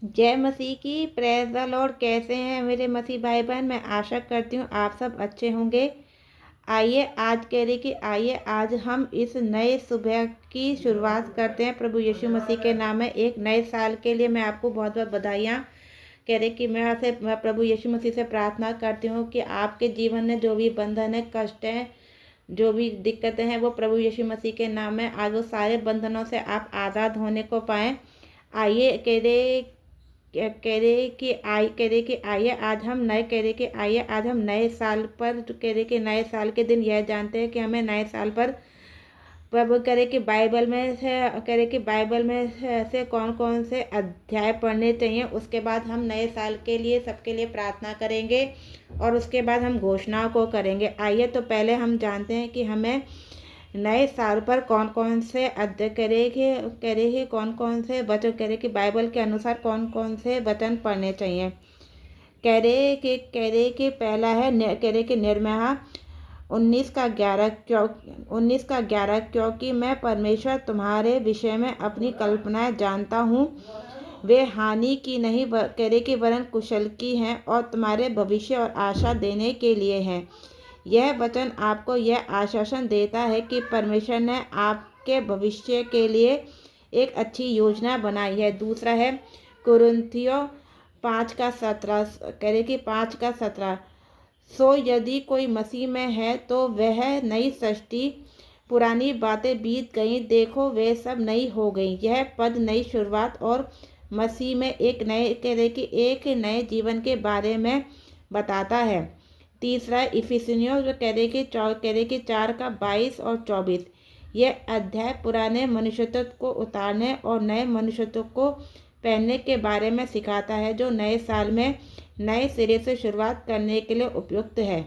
जय मसीह की, praise the Lord. कैसे हैं मेरे मसीह भाई बहन? मैं आशा करती हूँ आप सब अच्छे होंगे। आइए आज हम इस नए सुबह की शुरुआत करते हैं प्रभु यीशु मसीह के नाम में। एक नए साल के लिए मैं आपको बहुत बहुत बधाइयाँ कह रही कि मैं प्रभु यीशु मसीह से प्रार्थना करती हूँ कि आपके जीवन में जो भी बंधन है, कष्ट हैं, जो भी दिक्कतें हैं, वो प्रभु यीशु मसीह के नाम में आज वो सारे बंधनों से आप आज़ाद होने को पाएँ। आइए कह रहे कि आइए आज हम नए कह रहे कि आइए आज हम नए साल पर कह रहे कि नए साल के दिन यह जानते हैं कि हमें नए साल पर प्रभु करे कि बाइबल में से कह रहे कि बाइबल में से कौन कौन से अध्याय पढ़ने चाहिए। उसके बाद हम नए साल के लिए सबके लिए प्रार्थना करेंगे और उसके बाद हम घोषणाओं को करेंगे। आइए तो पहले हम जानते हैं कि हमें नए साल पर कौन कौन से अध्याय करेंगे कौन कौन से वचन करे कि बाइबल के अनुसार कौन कौन से वचन पढ़ने चाहिए। कह रहे कि पहला है कह रहे कि निर्मया 19 का 11 क्योंकि मैं परमेश्वर तुम्हारे विषय में अपनी कल्पनाएं जानता हूँ, वे हानि की नहीं कह रहे कि वरन कुशल की हैं और तुम्हारे भविष्य और आशा देने के लिए हैं। यह वचन आपको यह आश्वासन देता है कि परमेश्वर ने आपके भविष्य के लिए एक अच्छी योजना बनाई है। दूसरा है कुरिन्थियों 5:17 कह रहे कि 5:17 सो यदि कोई मसीह में है तो वह नई सृष्टि, पुरानी बातें बीत गईं, देखो वे सब नई हो गई। यह पद नई शुरुआत और मसीह में एक नए कह रहे कि एक नए जीवन के बारे में बताता है। तीसरा इफिसियों जो कह रहे कि 4:22 और 24 यह अध्याय पुराने मनुष्यत्व को उतारने और नए मनुष्यत्व को पहनने के बारे में सिखाता है, जो नए साल में नए सिरे से शुरुआत करने के लिए उपयुक्त है।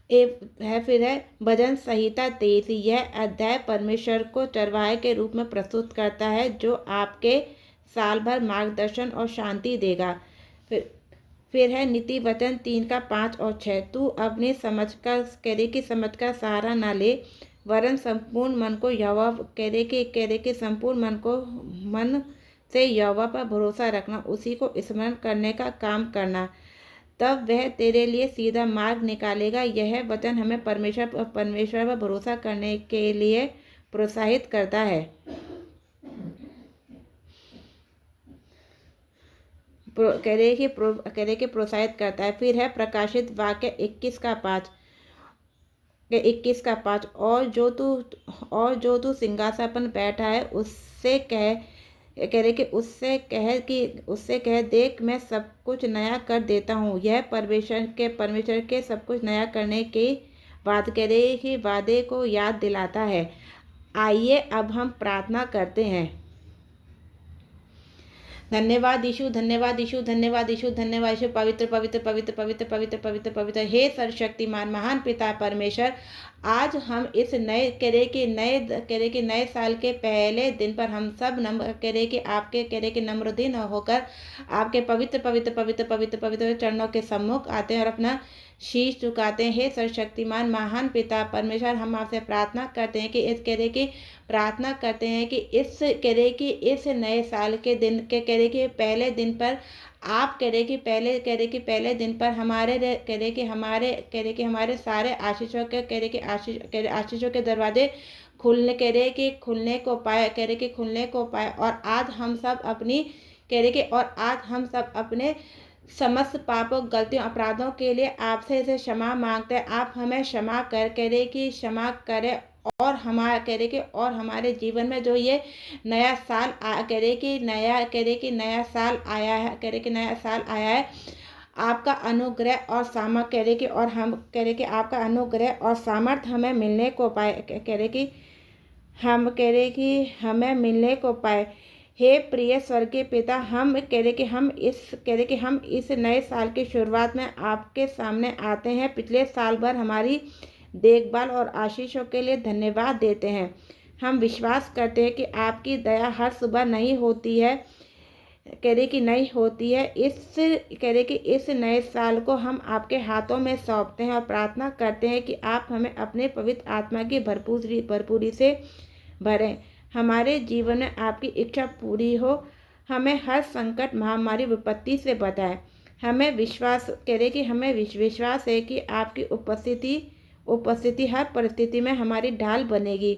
फिर है भजन संहिता 23। यह अध्याय परमेश्वर को चरवाहे के रूप में प्रस्तुत करता है, जो आपके साल भर मार्गदर्शन और शांति देगा। फिर है नीति वचन 3:5 और 6 तू अपनी समझ का सहारा ना ले, वरन संपूर्ण मन को यहोवा संपूर्ण मन से यहोवा पर भरोसा रखना, उसी को स्मरण करने का काम करना, तब वह तेरे लिए सीधा मार्ग निकालेगा। यह वचन हमें परमेश्वर पर भरोसा करने के लिए प्रोत्साहित करता है। प्रोत्साहित करता है। फिर है प्रकाशित वाक्य 21:5 और जो तू सिंहासन पर बैठा है उससे कह देख मैं सब कुछ नया कर देता हूँ। यह परमेश्वर के सब कुछ नया करने के वादे को याद दिलाता है। आइए अब हम प्रार्थना करते हैं। धन्यवाद यीशु, धन्यवाद यीशु, धन्यवाद यीशु, धन्यवाद यीशु। पवित्र पवित्र पवित्र पवित्र पवित्र पवित्र पवित्र हे सर्वशक्तिमान महान पिता परमेश्वर, आज हम इस नए साल के पहले दिन पर हम सब आपके नम्र दिन होकर आपके पवित्र पवित्र पवित्र पवित्र पवित्र चरणों के सम्मुख आते हैं और अपना शीश झुकाते हैं। हे सर्वशक्तिमान महान पिता परमेश्वर, हम आपसे प्रार्थना करते हैं कि इस नए साल के दिन के पहले दिन पर आप पहले दिन पर हमारे सारे आशीषों के आशीषों के दरवाजे खुलने को पाए और आज हम सब अपने समस्त पापों, गलतियों, अपराधों के लिए आपसे इसे क्षमा मांगते हैं। आप हमें क्षमा करें और हमारे जीवन में जो ये नया साल नया साल आया है, आपका अनुग्रह और आपका अनुग्रह और सामर्थ्य हमें मिलने को पाए हमें मिलने को पाए। हे प्रिय स्वर्गीय पिता, हम इस नए साल की शुरुआत में आपके सामने आते हैं। पिछले साल भर हमारी देखभाल और आशीषों के लिए धन्यवाद देते हैं। हम विश्वास करते हैं कि आपकी दया हर सुबह नहीं होती है। इस नए साल को हम आपके हाथों में सौंपते हैं और प्रार्थना करते हैं कि आप हमें अपने पवित्र आत्मा की भरपूरी से भरें। हमारे जीवन में आपकी इच्छा पूरी हो। हमें हर संकट, महामारी, विपत्ति से बचाएं। हमें विश्वास करे कि हमें विश्वास है कि आपकी उपस्थिति हर परिस्थिति में हमारी ढाल बनेगी।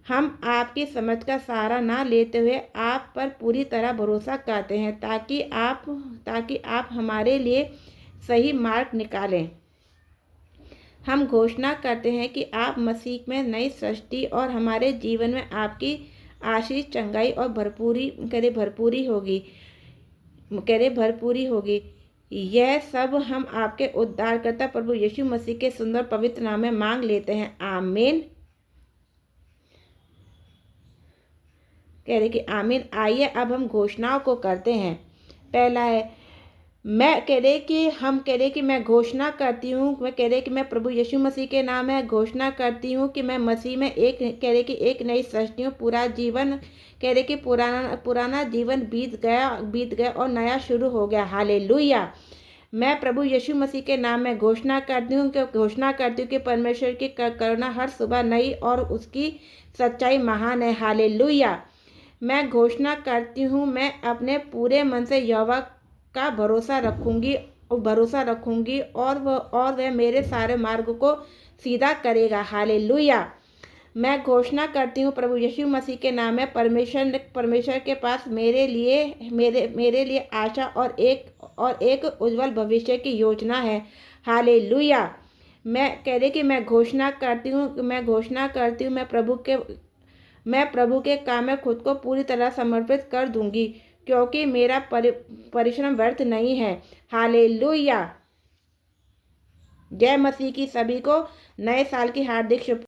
हम आपकी समझ का सहारा ना लेते हुए आप पर पूरी तरह भरोसा करते हैं ताकि आप हमारे लिए सही मार्ग निकालें। हम घोषणा करते हैं कि आप मसीह में नई सृष्टि और हमारे जीवन में आपकी आशीष, चंगाई और भरपूरी होगी। यह सब हम आपके उद्धारकर्ता प्रभु यीशु मसीह के सुंदर पवित्र नाम में मांग लेते हैं। आमीन। आमीन। आइए अब हम घोषणाओं को करते हैं। पहला है, मैं घोषणा करती हूँ, मैं प्रभु यीशु मसीह के नाम में घोषणा करती हूँ कि मैं मसीह में एक नई सृष्टि हूँ। पुराना जीवन बीत गया और नया शुरू हो गया। हालेलुया। मैं प्रभु यीशु मसीह के नाम में घोषणा करती हूँ कि परमेश्वर की करुणा हर सुबह नई और उसकी सच्चाई महान है। हालेलुया। मैं घोषणा करती हूँ, मैं अपने पूरे मन से यहोवा का भरोसा रखूंगी और वह मेरे सारे मार्ग को सीधा करेगा। हालेलुया। मैं घोषणा करती हूँ प्रभु यीशु मसीह के नाम में परमेश्वर के पास मेरे लिए आशा और एक उज्जवल भविष्य की योजना है। हालेलुया। मैं घोषणा करती हूँ मैं प्रभु के काम में खुद को पूरी तरह समर्पित कर दूंगी क्योंकि मेरा परिश्रम व्यर्थ नहीं है। हालेलुया। जय मसीह की सभी को नए साल की हार्दिक शुभ